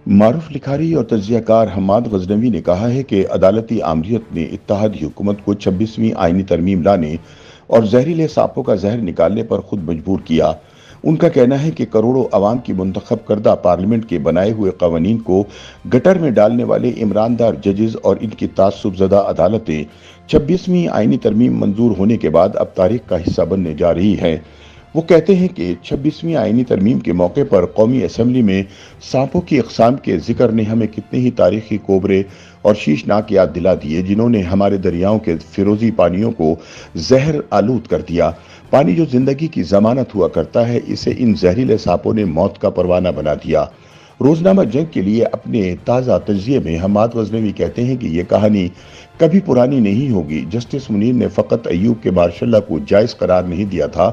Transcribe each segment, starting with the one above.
معروف لکھاری اور تجزیہ کار حماد غزنوی نے کہا ہے کہ عدالتی آمریت نے اتحادی حکومت کو 26ویں آئینی ترمیم لانے اور زہریلے سانپوں کا زہر نکالنے پر خود مجبور کیا۔ ان کا کہنا ہے کہ کروڑوں عوام کی منتخب کردہ پارلیمنٹ کے بنائے ہوئے قوانین کو گٹر میں ڈالنے والے عمراندار ججز اور ان کی تعصب زدہ عدالتیں 26ویں آئینی ترمیم منظور ہونے کے بعد اب تاریخ کا حصہ بننے جا رہی ہیں۔ وہ کہتے ہیں کہ 26ویں آئینی ترمیم کے موقع پر قومی اسمبلی میں سانپوں کی اقسام کے ذکر نے ہمیں کتنے ہی تاریخی کوبرے اور شیشناک یاد دلا دیے جنہوں نے ہمارے دریاؤں کے فیروزی پانیوں کو زہر آلود کر دیا۔ پانی جو زندگی کی ضمانت ہوا کرتا ہے، اسے ان زہریلے سانپوں نے موت کا پروانہ بنا دیا۔ روزنامہ جنگ کے لیے اپنے تازہ تجزیے میں حماد غزنوی کہتے ہیں کہ یہ کہانی کبھی پرانی نہیں ہوگی۔ جسٹس منیر نے فقط ایوب کے مارشل لا کو جائز قرار نہیں دیا تھا،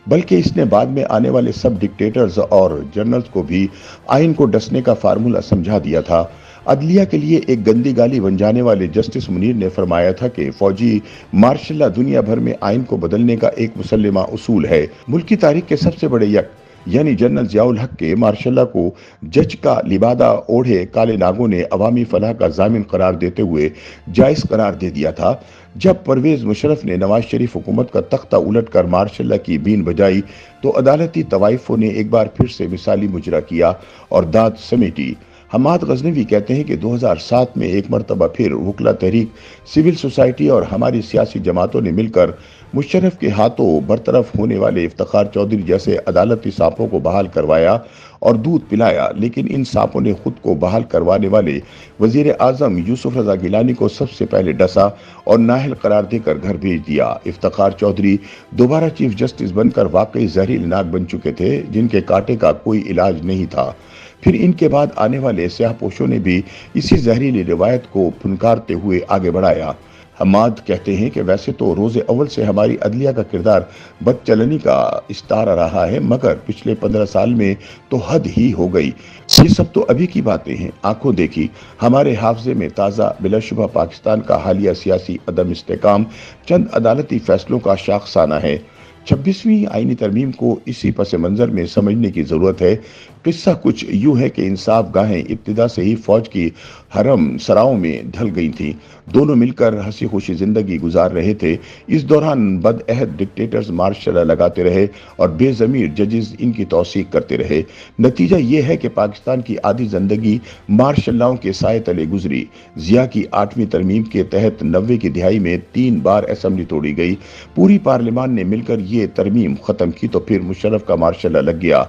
بلکہ اس نے بعد میں آنے والے سب ڈکٹیٹرز اور جنرلز کو بھی آئین کو ڈسنے کا فارمولہ سمجھا دیا تھا۔ عدلیہ کے لیے ایک گندی گالی بن جانے والے جسٹس منیر نے فرمایا تھا کہ فوجی مارشل لا دنیا بھر میں آئین کو بدلنے کا ایک مسلمہ اصول ہے۔ ملک کی تاریخ کے سب سے بڑے یک یعنی جنرل ضیاء الحق کے مارشل لا کو جج کا لبادہ اوڑھے کالے ناگوں نے عوامی فلاح کا ضامن قرار دیتے ہوئے جائز قرار دے دیا تھا۔ جب پرویز مشرف نے نواز شریف حکومت کا تختہ الٹ کر مارشل لا کی بین بجائی تو عدالتی طوائفوں نے ایک بار پھر سے مثالی مجرا کیا اور داد سمیٹی۔ حماد غزنوی کہتے ہیں کہ 2007 میں ایک مرتبہ پھر وکلا تحریک، سول سوسائٹی اور ہماری سیاسی جماعتوں نے مل کر مشرف کے ہاتھوں برطرف ہونے والے افتخار چودھری جیسے عدالتی سانپوں کو بحال کروایا اور دودھ پلایا، لیکن ان سانپوں نے خود کو بحال کروانے والے وزیر اعظم یوسف رضا گیلانی کو سب سے پہلے ڈسا اور نااہل قرار دے کر گھر بھیج دیا۔ افتخار چودھری دوبارہ چیف جسٹس بن کر واقعی زہریلے ناگ بن چکے تھے جن کے کاٹے کا کوئی علاج نہیں تھا۔ پھر ان کے بعد آنے والے سیاہ پوشوں نے بھی اسی زہریلی روایت کو پھنکارتے ہوئے آگے بڑھایا۔ حماد کہتے ہیں کہ ویسے تو روز اول سے ہماری عدلیہ کا کردار بد چلنی کا استعارہ رہا ہے، مگر پچھلے 15 سال میں تو حد ہی ہو گئی۔ یہ سب تو ابھی کی باتیں ہیں، آنکھوں دیکھی۔ ہمارے حافظے میں تازہ بلا شبہ پاکستان کا حالیہ سیاسی عدم استحکام چند عدالتی فیصلوں کا شاخسانہ ہے۔ 26ویں آئینی ترمیم کو اسی پس منظر میں سمجھنے کی ضرورت ہے۔ قصہ کچھ یوں ہے کہ انصاف گاہیں ابتدا سے ہی فوج کی حرم سراؤں میں ڈھل گئی تھیں۔ دونوں مل کر ہنسی خوشی زندگی گزار رہے تھے۔ اس دوران بد عہد ڈکٹیٹرز مارشل لا لگاتے رہے اور بے ضمیر ججز ان کی توثیق کرتے رہے۔ نتیجہ یہ ہے کہ پاکستان کی آدھی زندگی مارشل لاؤں کے سائے تلے گزری۔ ضیاء کی 8ویں ترمیم کے تحت 90 کی دہائی میں 3 بار اسمبلی توڑی گئی۔ پوری پارلیمان نے مل کر یہ ترمیم ختم کی تو پھر مشرف کا مارشل لا لگ گیا۔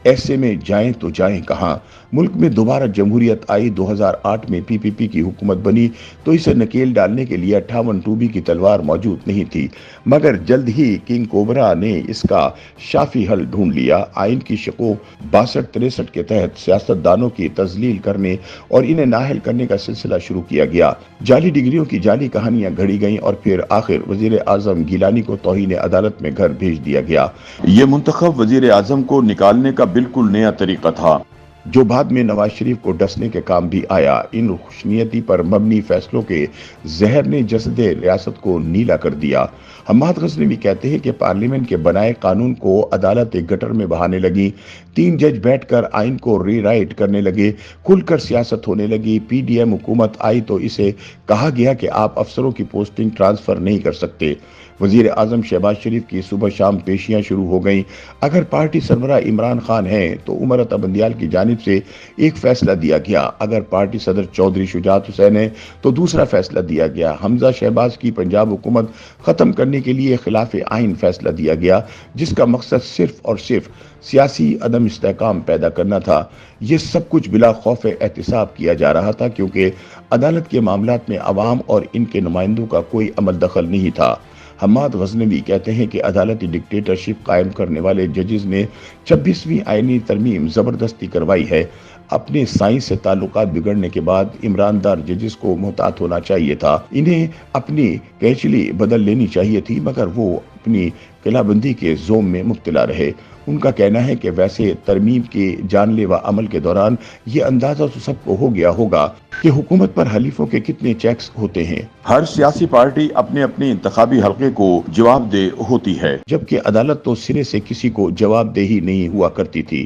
ایسے میں جائیں تو جائیں کہاں؟ ملک میں دوبارہ جمہوریت آئی۔ 2008 میں پی پی پی کی حکومت بنی تو اسے نکیل ڈالنے کے لیے 58 ٹوبی کی تلوار موجود نہیں تھی، مگر جلد ہی کنگ کوبرا نے اس کا شافی حل ڈھونڈ لیا۔ آئین کی شقوں 62-63 کے تحت سیاست دانوں کی تذلیل کرنے اور انہیں نااہل کرنے کا سلسلہ شروع کیا گیا۔ جعلی ڈگریوں کی جعلی کہانیاں گھڑی گئیں اور پھر آخر وزیر اعظم گیلانی کو توہین عدالت میں گھر بھیج دیا گیا۔ یہ منتخب وزیر اعظم کو نکالنے کا بالکل نیا طریقہ تھا جو بعد میں نواز شریف کو ڈسنے کے کام بھی آیا۔ ان خوشنیتی پر مبنی فیصلوں کے زہر نے جسد ریاست کو نیلا کر دیا۔ حماد غزنوی کہتے ہیں کہ پارلیمنٹ کے بنائے قانون کو عدالت گٹر میں بہانے لگی۔ 3 جج بیٹھ کر آئین کو ری رائٹ کرنے لگے، کھل کر سیاست ہونے لگی۔ پی ڈی ایم حکومت آئی تو اسے کہا گیا کہ آپ افسروں کی پوسٹنگ ٹرانسفر نہیں کر سکتے۔ وزیر اعظم شہباز شریف کی صبح شام پیشیاں شروع ہو گئیں۔ اگر پارٹی سربراہ عمران خان ہیں تو عمر عطا بندیال کی جانب سے ایک فیصلہ دیا گیا، اگر پارٹی صدر چودھری شجاعت حسین ہے تو دوسرا فیصلہ دیا گیا۔ حمزہ شہباز کی پنجاب حکومت ختم کرنے کے لیے خلاف آئین فیصلہ دیا گیا، جس کا مقصد صرف اور صرف سیاسی عدم استحکام پیدا کرنا تھا۔ یہ سب کچھ بلا خوف احتساب کیا جا رہا تھا کیونکہ عدالت کے معاملات میں عوام اور ان کے نمائندوں کا کوئی عمل دخل نہیں تھا۔ حماد غزنوی کہتے ہیں کہ عدالتی ڈکٹیٹرشپ قائم کرنے والے ججز نے 26ویں آئینی ترمیم زبردستی کروائی ہے۔ اپنے سائنس سے تعلقات بگڑنے کے بعد عمراندار ججز کو محتاط ہونا چاہیے تھا۔ انہیں اپنی کینچلی بدل لینی چاہیے تھی، مگر وہ اپنی قلعہ بندی کے زوم میں مبتلا رہے۔ ان کا کہنا ہے کہ ویسے ترمیم کے جان لیوا عمل کے دوران یہ اندازہ تو سب کو ہو گیا ہوگا کہ حکومت پر حلیفوں کے کتنے چیکس ہوتے ہیں۔ ہر سیاسی پارٹی اپنے اپنے انتخابی حلقے کو جواب دہ ہوتی ہے، جبکہ عدالت تو سرے سے کسی کو جواب دہی نہیں ہوا کرتی تھی۔